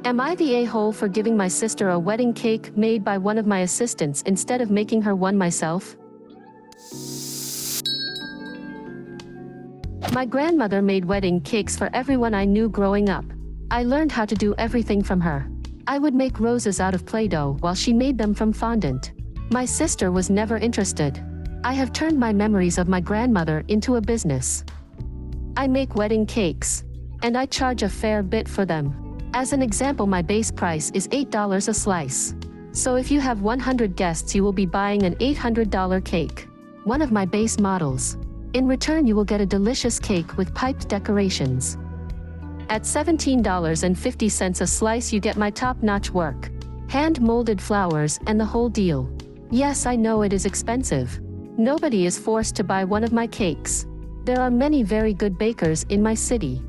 Am I the a-hole for giving my sister a wedding cake made by one of my assistants instead of making her one myself? My grandmother made wedding cakes for everyone I knew growing up. I learned how to do everything from her. I would make roses out of Play-Doh while she made them from fondant. My sister was never interested. I have turned my memories of my grandmother into a business. I make wedding cakes, and I charge a fair bit for them. As an example, my base price is $8 a slice. So if you have 100 guests, you will be buying an $800 cake, one of my base models. In return, you will get a delicious cake with piped decorations. At $17.50 a slice, you get my top-notch work, hand-molded flowers, and the whole deal. Yes, I know it is expensive. Nobody is forced to buy one of my cakes. There are many very good bakers in my city.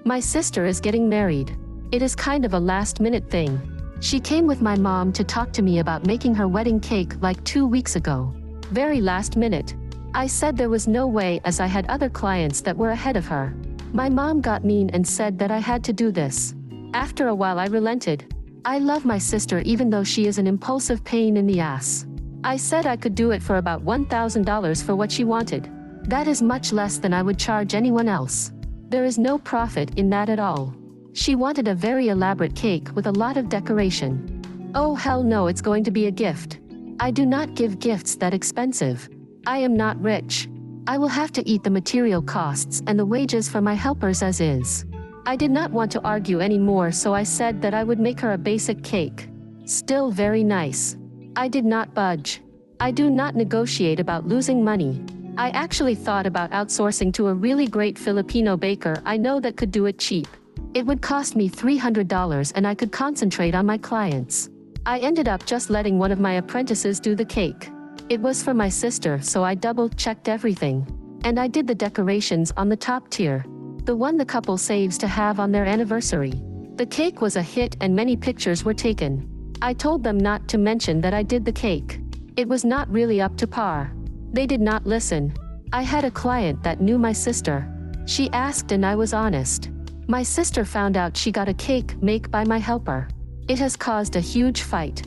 My sister is getting married. It is kind of a last-minute thing. She came with my mom to talk to me about making her wedding cake like 2 weeks ago. Very last minute. I said there was no way, as I had other clients that were ahead of her. My mom got mean and said that I had to do this. After a while I relented. I love my sister even though she is an impulsive pain in the ass. I said I could do it for about $1,000 for what she wanted. That is much less than I would charge anyone else. There is no profit in that at all. She wanted a very elaborate cake with a lot of decoration. Oh hell no, it's going to be a gift. I do not give gifts that expensive. I am not rich. I will have to eat the material costs and the wages for my helpers as is. I did not want to argue anymore, so I said that I would make her a basic cake. Still very nice. I did not budge. I do not negotiate about losing money. I actually thought about outsourcing to a really great Filipino baker I know that could do it cheap. It would cost me $300 and I could concentrate on my clients. I ended up just letting one of my apprentices do the cake. It was for my sister, so I double-checked everything. And I did the decorations on the top tier, the one the couple saves to have on their anniversary. The cake was a hit and many pictures were taken. I told them not to mention that I did the cake. It was not really up to par. They did not listen. I had a client that knew my sister. She asked and I was honest. My sister found out she got a cake made by my helper. It has caused a huge fight.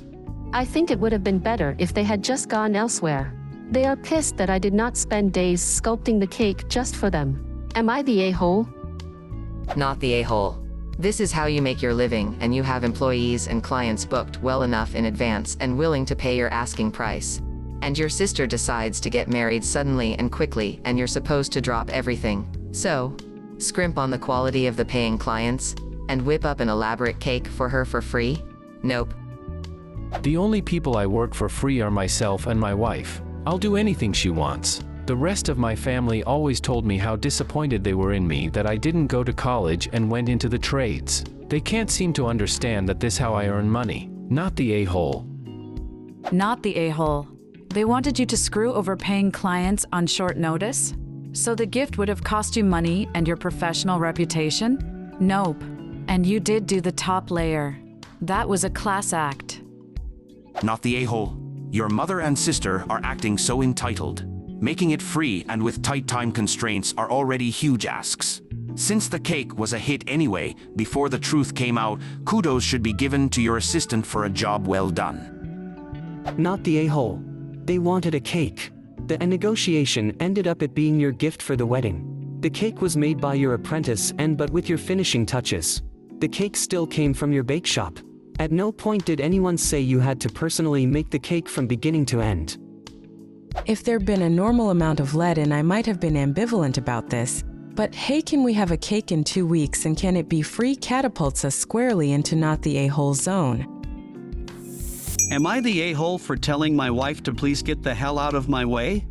I think it would have been better if they had just gone elsewhere. They are pissed that I did not spend days sculpting the cake just for them. Am I the a-hole? Not the a-hole. This is how you make your living, and you have employees and clients booked well enough in advance and willing to pay your asking price. And your sister decides to get married suddenly and quickly, and you're supposed to drop everything. So, scrimp on the quality of the paying clients, and whip up an elaborate cake for her for free? Nope. The only people I work for free are myself and my wife. I'll do anything she wants. The rest of my family always told me how disappointed they were in me that I didn't go to college and went into the trades. They can't seem to understand that this how I earn money. Not the a-hole. Not the a-hole. They wanted you to screw over paying clients on short notice? So the gift would have cost you money and your professional reputation? Nope. And you did do the top layer. That was a class act. Not the a-hole. Your mother and sister are acting so entitled. Making it free and with tight time constraints are already huge asks. Since the cake was a hit anyway, before the truth came out, kudos should be given to your assistant for a job well done. Not the a-hole. They wanted a cake. The negotiation ended up it being your gift for the wedding. The cake was made by your apprentice but with your finishing touches. The cake still came from your bake shop. At no point did anyone say you had to personally make the cake from beginning to end. If there'd been a normal amount of lead in, I might have been ambivalent about this. But hey, can we have a cake in 2 weeks and can it be free catapults us squarely into not the a-hole zone. Am I the a-hole for telling my wife to please get the hell out of my way?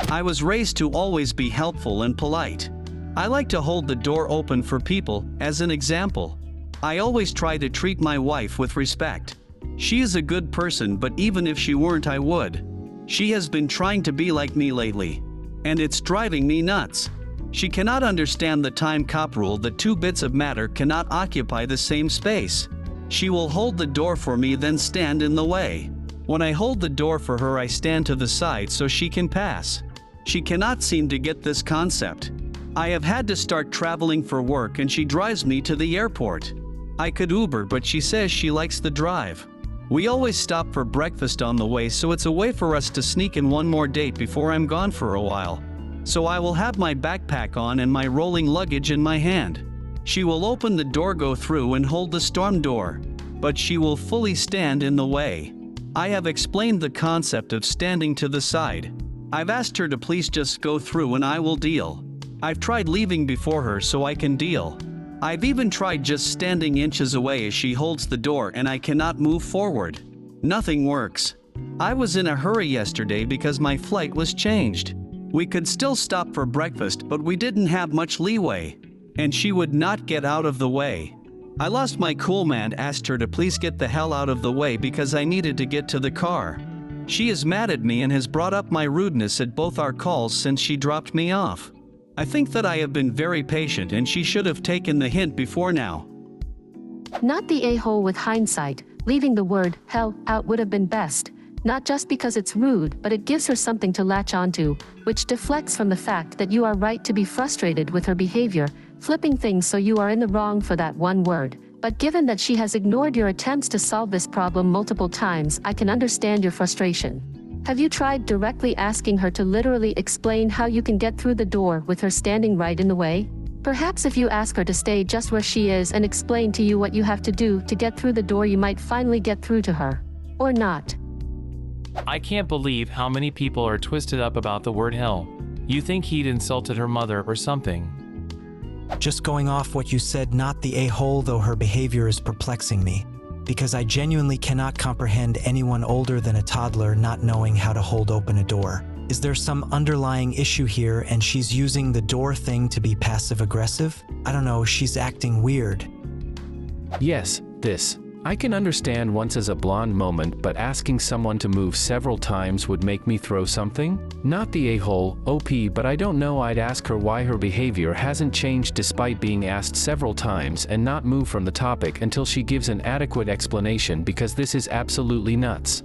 I was raised to always be helpful and polite. I like to hold the door open for people. As an example, I always try to treat my wife with respect. She is a good person, but even if she weren't, I would. She has been trying to be like me lately, and it's driving me nuts. She cannot understand the time cop rule that 2 bits of matter cannot occupy the same space. She will hold the door for me, then stand in the way. When I hold the door for her, I stand to the side so she can pass. She cannot seem to get this concept. I have had to start traveling for work and she drives me to the airport. I could Uber, but she says she likes the drive. We always stop for breakfast on the way, so it's a way for us to sneak in one more date before I'm gone for a while. So I will have my backpack on and my rolling luggage in my hand. She will open the door, go through and hold the storm door, but she will fully stand in the way. I have explained the concept of standing to the side. I've asked her to please just go through and I will deal. I've tried leaving before her so I can deal. I've even tried just standing inches away as she holds the door and I cannot move forward. Nothing works. I was in a hurry yesterday because my flight was changed. We could still stop for breakfast, but we didn't have much leeway. And she would not get out of the way. I lost my cool and asked her to please get the hell out of the way because I needed to get to the car. She is mad at me and has brought up my rudeness at both our calls since she dropped me off. I think that I have been very patient and she should have taken the hint before now. Not the a-hole with hindsight, leaving the word hell out would have been best. Not just because it's rude, but it gives her something to latch onto, which deflects from the fact that you are right to be frustrated with her behavior, flipping things so you are in the wrong for that one word. But given that she has ignored your attempts to solve this problem multiple times, I can understand your frustration. Have you tried directly asking her to literally explain how you can get through the door with her standing right in the way? Perhaps if you ask her to stay just where she is and explain to you what you have to do to get through the door, you might finally get through to her. Or not. I can't believe how many people are twisted up about the word hell. You think he'd insulted her mother or something. Just going off what you said, not the a-hole, though her behavior is perplexing me. Because I genuinely cannot comprehend anyone older than a toddler not knowing how to hold open a door. Is there some underlying issue here and she's using the door thing to be passive-aggressive? I don't know, she's acting weird. Yes, this. I can understand once as a blonde moment, but asking someone to move several times would make me throw something? Not the a-hole, OP, but I don't know, I'd ask her why her behavior hasn't changed despite being asked several times and not move from the topic until she gives an adequate explanation, because this is absolutely nuts.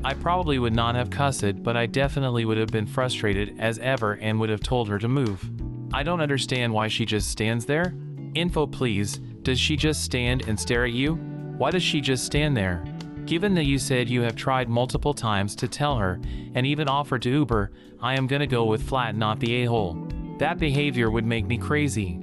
I probably would not have cussed it, but I definitely would have been frustrated as ever and would have told her to move. I don't understand why she just stands there. Info please. Does she just stand and stare at you? Why does she just stand there? Given that you said you have tried multiple times to tell her and even offered to Uber, I am gonna go with flat, not the a-hole. That behavior would make me crazy.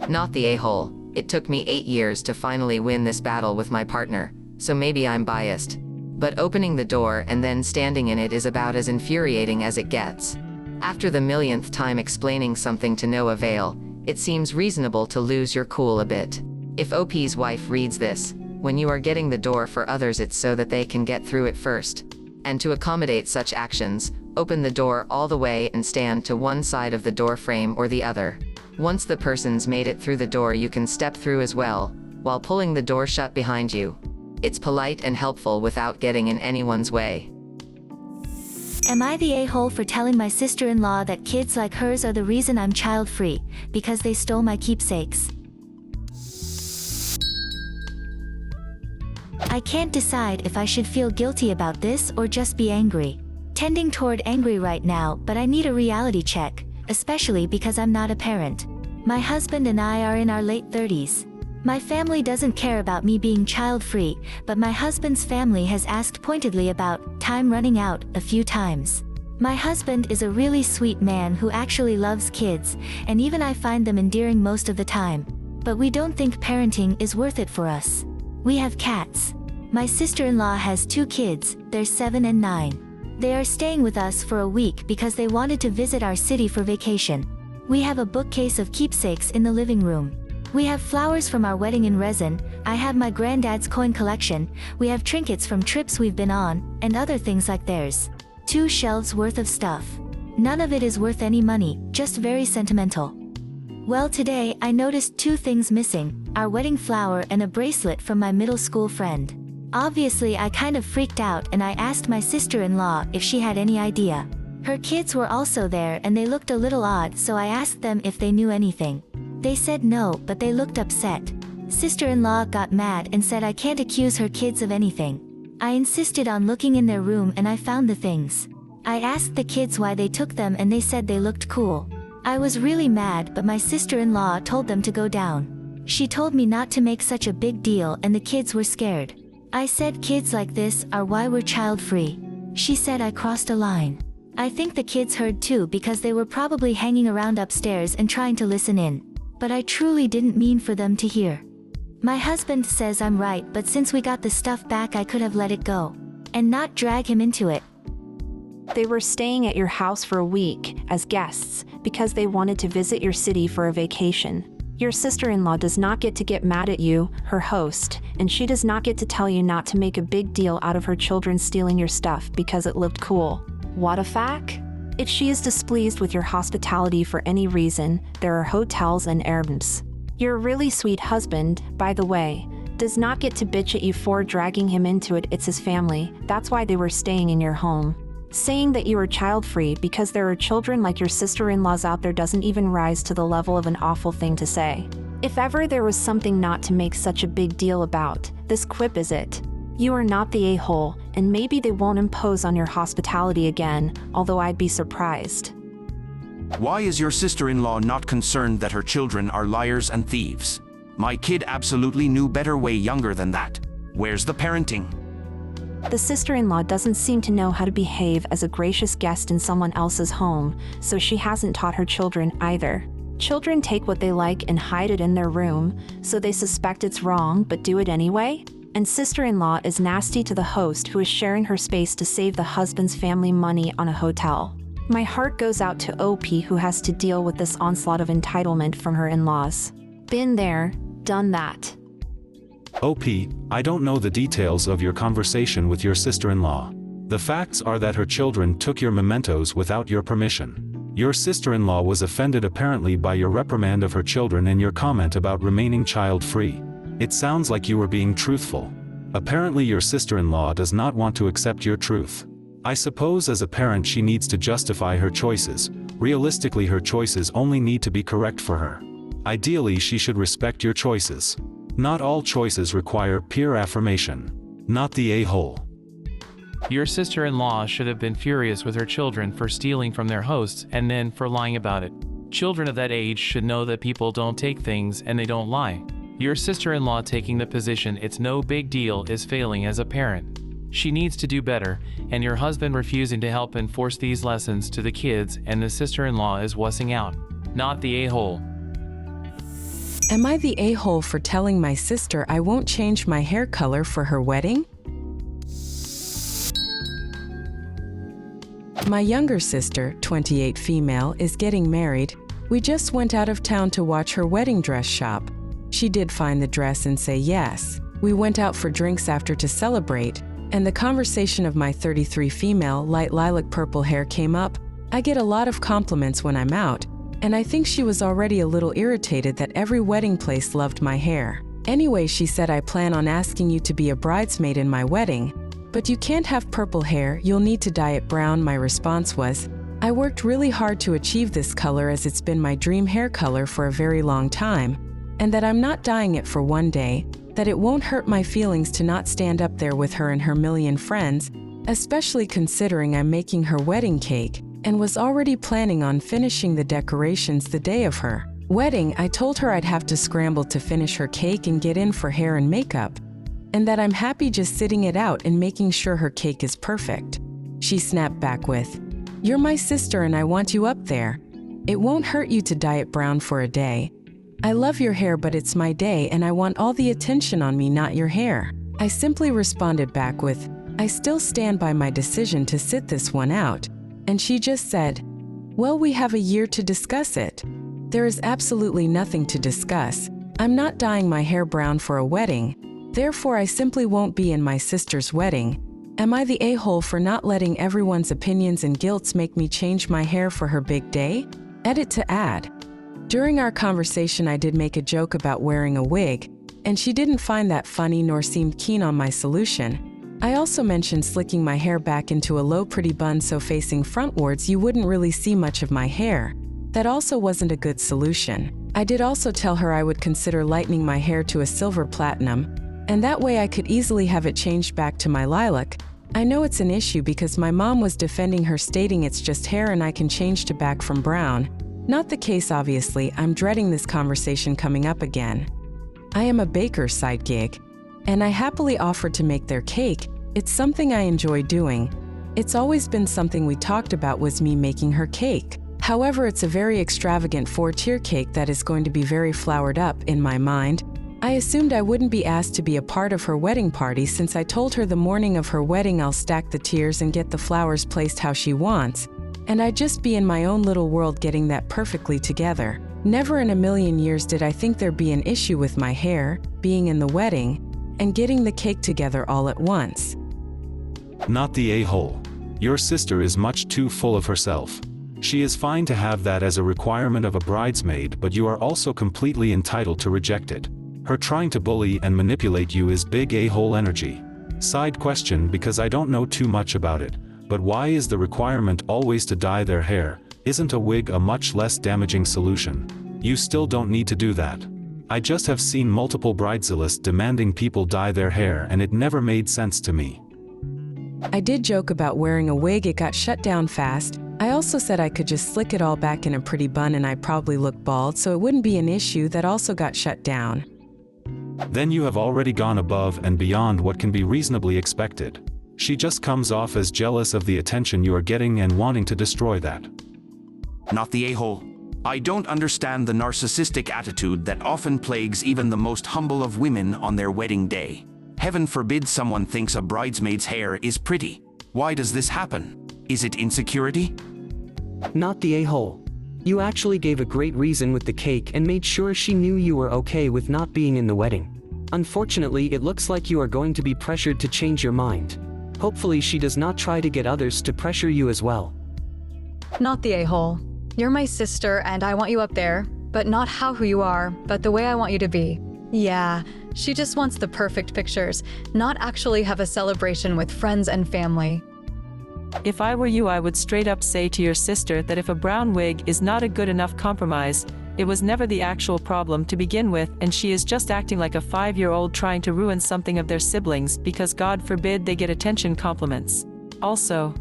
Not the a-hole. It took me 8 years to finally win this battle with my partner, so maybe I'm biased. But opening the door and then standing in it is about as infuriating as it gets. After the millionth time explaining something to no avail, it seems reasonable to lose your cool a bit. If OP's wife reads this, when you are getting the door for others, it's so that they can get through it first. And to accommodate such actions, open the door all the way and stand to one side of the door frame or the other. Once the person's made it through the door, you can step through as well, while pulling the door shut behind you. It's polite and helpful without getting in anyone's way. Am I the a-hole for telling my sister-in-law that kids like hers are the reason I'm child-free, because they stole my keepsakes? I can't decide if I should feel guilty about this or just be angry. Tending toward angry right now, but I need a reality check, especially because I'm not a parent. My husband and I are in our late 30s. My family doesn't care about me being child-free, but my husband's family has asked pointedly about time running out a few times. My husband is a really sweet man who actually loves kids, and even I find them endearing most of the time. But we don't think parenting is worth it for us. We have cats. My sister-in-law has 2 kids, they're 7 and 9. They are staying with us for a week because they wanted to visit our city for vacation. We have a bookcase of keepsakes in the living room. We have flowers from our wedding in resin, I have my granddad's coin collection, we have trinkets from trips we've been on, and other things like theirs. 2 shelves worth of stuff. None of it is worth any money, just very sentimental. Well, today I noticed 2 things missing, our wedding flower and a bracelet from my middle school friend. Obviously I kind of freaked out and I asked my sister-in-law if she had any idea. Her kids were also there and they looked a little odd, so I asked them if they knew anything. They said no, but they looked upset. Sister-in-law got mad and said I can't accuse her kids of anything. I insisted on looking in their room and I found the things. I asked the kids why they took them and they said they looked cool. I was really mad, but my sister-in-law told them to go down. She told me not to make such a big deal and the kids were scared. I said kids like this are why we're child-free. She said I crossed a line. I think the kids heard too because they were probably hanging around upstairs and trying to listen in. But I truly didn't mean for them to hear. My husband says I'm right, but since we got the stuff back I could have let it go. And not drag him into it. They were staying at your house for a week as guests because they wanted to visit your city for a vacation. Your sister-in-law does not get to get mad at you, her host, and she does not get to tell you not to make a big deal out of her children stealing your stuff because it looked cool. What a fact? If she is displeased with your hospitality for any reason, there are hotels and Airbnbs. Your really sweet husband, by the way, does not get to bitch at you for dragging him into it. It's his family. That's why they were staying in your home. Saying that you are child-free because there are children like your sister-in-laws out there doesn't even rise to the level of an awful thing to say. If ever there was something not to make such a big deal about, this quip is it. You are not the a-hole, and maybe they won't impose on your hospitality again, although I'd be surprised. Why is your sister-in-law not concerned that her children are liars and thieves? My kid absolutely knew better way younger than that. Where's the parenting? The sister-in-law doesn't seem to know how to behave as a gracious guest in someone else's home, so she hasn't taught her children either. Children take what they like and hide it in their room, so they suspect it's wrong but do it anyway? And sister-in-law is nasty to the host who is sharing her space to save the husband's family money on a hotel. My heart goes out to OP who has to deal with this onslaught of entitlement from her in-laws. Been there, done that. OP, I don't know the details of your conversation with your sister-in-law. The facts are that her children took your mementos without your permission. Your sister-in-law was offended apparently by your reprimand of her children and your comment about remaining child-free. It sounds like you were being truthful. Apparently your sister-in-law does not want to accept your truth. I suppose as a parent she needs to justify her choices. Realistically her choices only need to be correct for her. Ideally she should respect your choices. Not all choices require peer affirmation. Not the a-hole. Your sister-in-law should have been furious with her children for stealing from their hosts and then for lying about it. Children of that age should know that people don't take things and they don't lie. Your sister-in-law taking the position it's no big deal is failing as a parent. She needs to do better, and your husband refusing to help enforce these lessons to the kids and the sister-in-law is wussing out. Not the a-hole. Am I the a-hole for telling my sister I won't change my hair color for her wedding? My younger sister, 28 female, is getting married. We just went out of town to watch her wedding dress shop. She did find the dress and say yes. We went out for drinks after to celebrate, and the conversation of my 33 female light lilac purple hair came up. I get a lot of compliments when I'm out, and I think she was already a little irritated that every wedding place loved my hair. Anyway, she said I plan on asking you to be a bridesmaid in my wedding, but you can't have purple hair, you'll need to dye it brown. My response was, I worked really hard to achieve this color as it's been my dream hair color for a very long time, and that I'm not dyeing it for one day, that it won't hurt my feelings to not stand up there with her and her million friends, especially considering I'm making her wedding cake, and was already planning on finishing the decorations the day of her wedding. I told her I'd have to scramble to finish her cake and get in for hair and makeup, and that I'm happy just sitting it out and making sure her cake is perfect. She snapped back with, "You're my sister and I want you up there. It won't hurt you to dye it brown for a day. I love your hair, but it's my day and I want all the attention on me, not your hair." I simply responded back with, "I still stand by my decision to sit this one out." And she just said, "Well, we have a year to discuss it." There is absolutely nothing to discuss. I'm not dyeing my hair brown for a wedding, therefore I simply won't be in my sister's wedding. Am I the a-hole for not letting everyone's opinions and guilts make me change my hair for her big day? Edit to add. During our conversation I did make a joke about wearing a wig, and she didn't find that funny nor seemed keen on my solution. I also mentioned slicking my hair back into a low pretty bun so facing frontwards you wouldn't really see much of my hair. That also wasn't a good solution. I did also tell her I would consider lightening my hair to a silver platinum, and that way I could easily have it changed back to my lilac. I know it's an issue because my mom was defending her stating it's just hair and I can change to back from brown. Not the case, obviously. I'm dreading this conversation coming up again. I am a baker's side gig, and I happily offered to make their cake. It's something I enjoy doing. It's always been something we talked about was me making her cake. However, it's a very extravagant 4-tier cake that is going to be very flowered up in my mind. I assumed I wouldn't be asked to be a part of her wedding party since I told her the morning of her wedding I'll stack the tiers and get the flowers placed how she wants. And I'd just be in my own little world getting that perfectly together. Never in a million years did I think there'd be an issue with my hair, being in the wedding, and getting the cake together all at once. Not the a-hole. Your sister is much too full of herself. She is fine to have that as a requirement of a bridesmaid, but you are also completely entitled to reject it. Her trying to bully and manipulate you is big a-hole energy. Side question, because I don't know too much about it, but why is the requirement always to dye their hair? Isn't a wig a much less damaging solution? You still don't need to do that. I just have seen multiple bridezillas demanding people dye their hair, and it never made sense to me. I did joke about wearing a wig. It got shut down fast. I also said I could just slick it all back in a pretty bun and I'd probably look bald, so it wouldn't be an issue. That also got shut down. Then you have already gone above and beyond what can be reasonably expected. She just comes off as jealous of the attention you are getting and wanting to destroy that. Not the a-hole. I don't understand the narcissistic attitude that often plagues even the most humble of women on their wedding day. Heaven forbid someone thinks a bridesmaid's hair is pretty. Why does this happen? Is it insecurity? Not the a-hole. You actually gave a great reason with the cake and made sure she knew you were okay with not being in the wedding. Unfortunately, it looks like you are going to be pressured to change your mind. Hopefully she does not try to get others to pressure you as well. Not the a-hole. You're my sister and I want you up there, but not who you are, but the way I want you to be. Yeah, she just wants the perfect pictures, not actually have a celebration with friends and family. If I were you, I would straight up say to your sister that if a brown wig is not a good enough compromise, it was never the actual problem to begin with, and she is just acting like a 5-year-old trying to ruin something of their siblings because God forbid they get attention compliments. Also,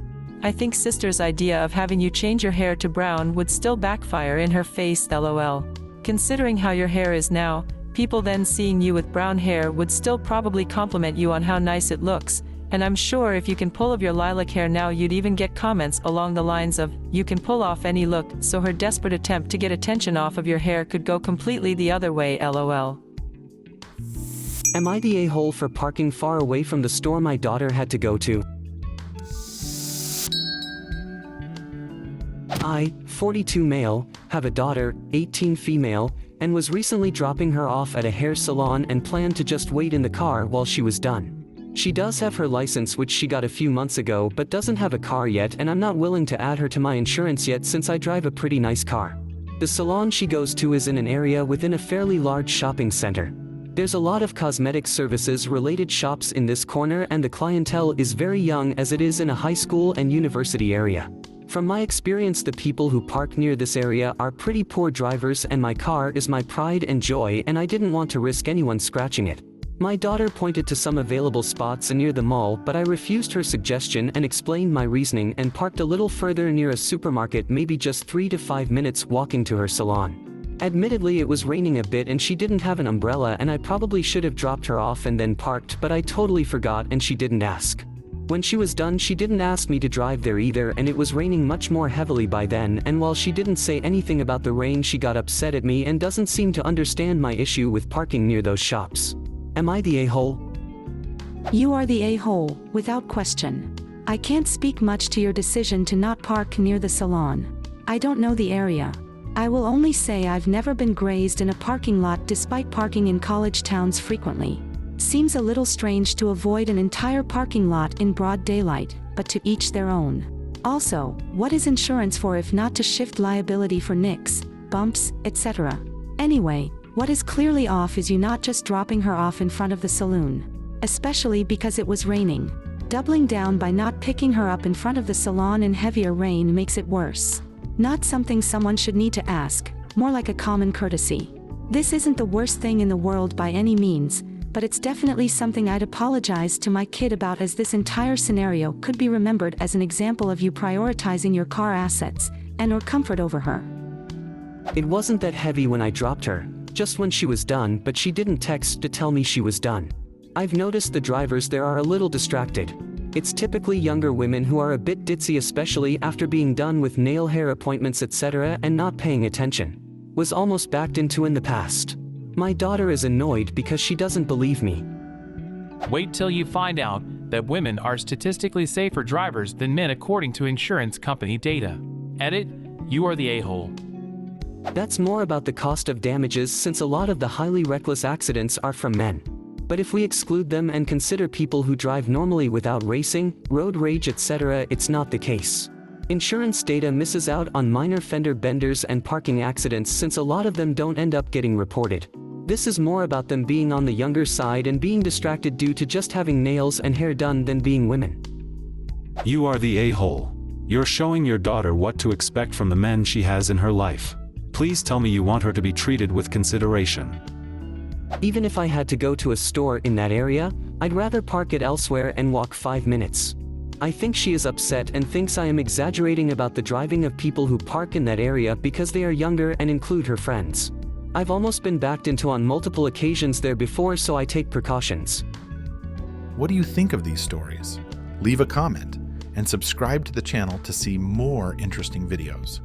I think sister's idea of having you change your hair to brown would still backfire in her face, lol. Considering how your hair is now, people then seeing you with brown hair would still probably compliment you on how nice it looks, and I'm sure if you can pull off your lilac hair now you'd even get comments along the lines of, you can pull off any look, so her desperate attempt to get attention off of your hair could go completely the other way, lol. Am I the a-hole for parking far away from the store my daughter had to go to? I, 42 male, have a daughter, 18 female, and was recently dropping her off at a hair salon and planned to just wait in the car while she was done. She does have her license, which she got a few months ago, but doesn't have a car yet, and I'm not willing to add her to my insurance yet since I drive a pretty nice car. The salon she goes to is in an area within a fairly large shopping center. There's a lot of cosmetic services related shops in this corner, and the clientele is very young as it is in a high school and university area. From my experience, the people who park near this area are pretty poor drivers, and my car is my pride and joy, and I didn't want to risk anyone scratching it. My daughter pointed to some available spots near the mall, but I refused her suggestion and explained my reasoning and parked a little further near a supermarket, maybe just 3 to 5 minutes walking to her salon. Admittedly, it was raining a bit and she didn't have an umbrella, and I probably should have dropped her off and then parked, but I totally forgot and she didn't ask. When she was done, she didn't ask me to drive there either, and it was raining much more heavily by then, and while she didn't say anything about the rain, she got upset at me and doesn't seem to understand my issue with parking near those shops. Am I the a-hole? You are the a-hole, without question. I can't speak much to your decision to not park near the salon. I don't know the area. I will only say I've never been grazed in a parking lot despite parking in college towns frequently. Seems a little strange to avoid an entire parking lot in broad daylight, but to each their own. Also, what is insurance for if not to shift liability for nicks, bumps, etc.? Anyway, what is clearly off is you not just dropping her off in front of the saloon. Especially because it was raining. Doubling down by not picking her up in front of the salon in heavier rain makes it worse. Not something someone should need to ask, more like a common courtesy. This isn't the worst thing in the world by any means, but it's definitely something I'd apologize to my kid about, as this entire scenario could be remembered as an example of you prioritizing your car assets and/or comfort over her. It wasn't that heavy when I dropped her, just when she was done, but she didn't text to tell me she was done. I've noticed the drivers there are a little distracted. It's typically younger women who are a bit ditzy, especially after being done with nail, hair appointments, etc. and not paying attention. Was almost backed into in the past. My daughter is annoyed because she doesn't believe me. Wait till you find out that women are statistically safer drivers than men according to insurance company data. Edit, you are the a-hole. That's more about the cost of damages, since a lot of the highly reckless accidents are from men. But if we exclude them and consider people who drive normally without racing, road rage, etc., it's not the case. Insurance data misses out on minor fender benders and parking accidents, since a lot of them don't end up getting reported. This is more about them being on the younger side and being distracted due to just having nails and hair done than being women. You are the a-hole. You're showing your daughter what to expect from the men she has in her life. Please tell me you want her to be treated with consideration. Even if I had to go to a store in that area, I'd rather park it elsewhere and walk 5 minutes. I think she is upset and thinks I am exaggerating about the driving of people who park in that area because they are younger and include her friends. I've almost been backed into on multiple occasions there before, so I take precautions. What do you think of these stories? Leave a comment and subscribe to the channel to see more interesting videos.